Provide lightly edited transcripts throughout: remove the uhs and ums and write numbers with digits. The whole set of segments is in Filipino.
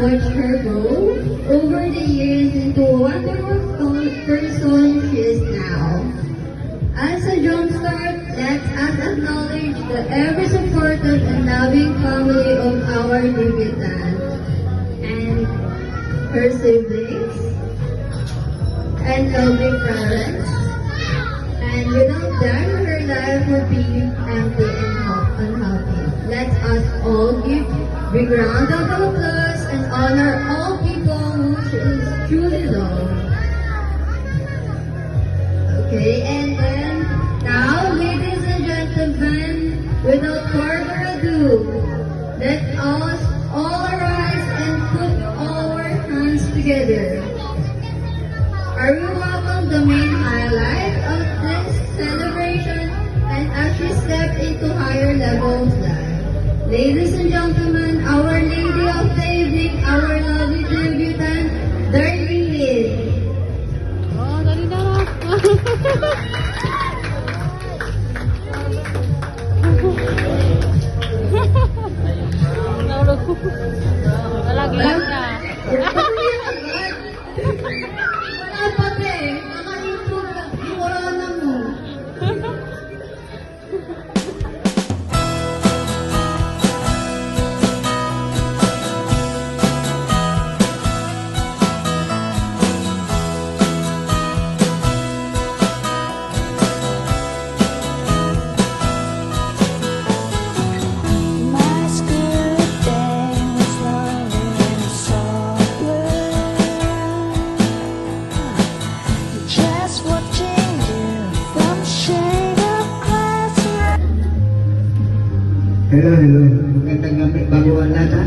watched her grow over the years into a wonderful person she is now. As a jumpstart, let us acknowledge the ever-supportive and loving family of our debutant and her siblings and lovely parents. And without them, her life would be empty and unhappy. Let us all give big round of applause and honor all people who she is truly loved. Okay, and then now, ladies and gentlemen, without further ado, let us all arise and put our hands together. Are we welcome the main highlight of this celebration and as we step into higher levels of life? Ladies and gentlemen, Our Lady of the Evening, our lovely debutant, Darlene. Oh, dali na lang. Nalaglag na. Wala pa eh. Naka-improve na. Wala na mo. My spirit hangs lonely in a soft blue. Just watching you from shade of glass. Hello, hello. Magandang gabi. Baguhan lahat ha.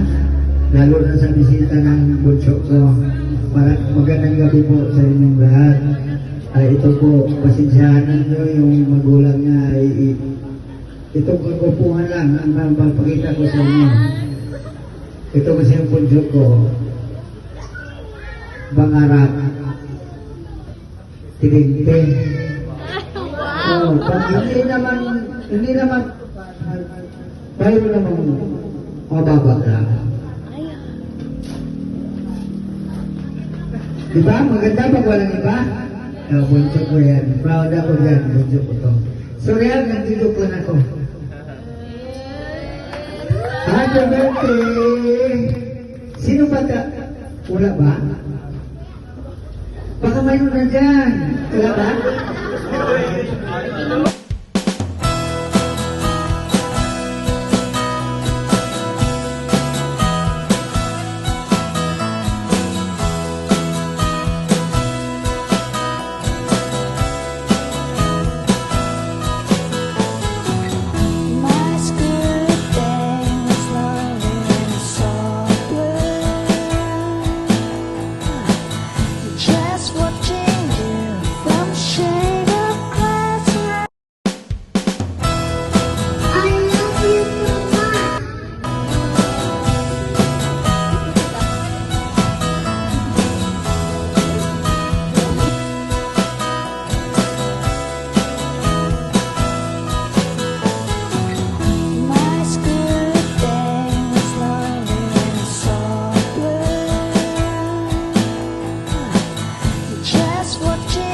Lalo na sa bisita ng bunso ko. Magandang gabi po sa inyong lahat. Ito po, pasensyahan nyo yung magulang niya ay itong kagupuhan lang ang mapapakita ko sa inyo. Ito kasi ang bunso ko. Bangarap. Tiligping. Oh, hindi naman tayo naman mababag lang. Diba? Maganda pag walang iba? Bunso ko yan. Proud ako yan. Bunso ko to. So yan, nandito po na ako. Happy birthday! Sino ba ta? Wala ba? Baka mayroon na dyan. Wala ba? My spirit hangs lonely in a soft blue. Just watching you from shade of glass. I love you so much. My spirit hangs lonely in a soft blue. Just watching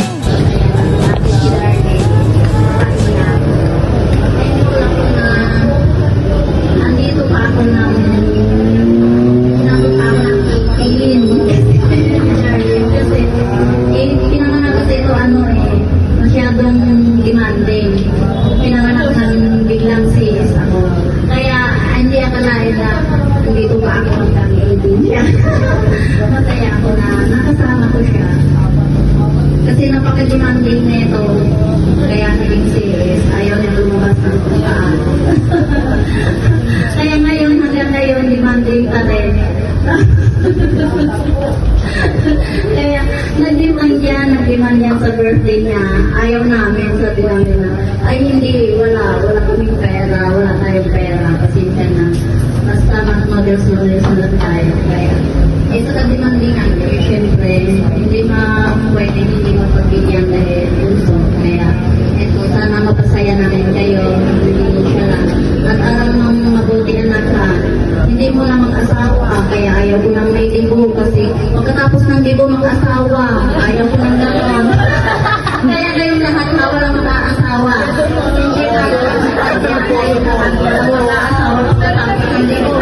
Andito pa ako na pinapot ako ng 18. Kasi, pinanganak kasi ito masyadong demanding. Pinanganak ng biglang sis ako. Kaya, hindi akalain na andito pa ako hanggang 18 siya. Masaya ako na nakasama ko siya. Kasi napaka-demanding na ito. Kaya naging sis, ayaw niya lumabas ng pagkaan. Kaya ngayon, hanggang ngayon, demanding pa rin. Kaya, nag-demand yan sa birthday niya. Ayaw namin, sabi namin na, ay hindi, wala kaming pera, wala tayong pera, pasensya na. Basta mag-models lang tayo. Kaya, sa ka-demanding natin, syempre, hindi pwede, hindi mapagbigyan dahil puso. Kaya, ito, sana mapasaya namin kayo, hindi siya lang. At alam mong mabuti anak ka, hindi mo lang mag-asawa. Kaya ayaw ko nang may libo kasi pagkatapos ng libo mag-asawa. Ayaw ko nang gano'n. Kaya kayong lahat na walang mag-aasawa. Hindi tayo mag-asawa. Ayaw ko lang mag-asawa pagkatapos ng libo.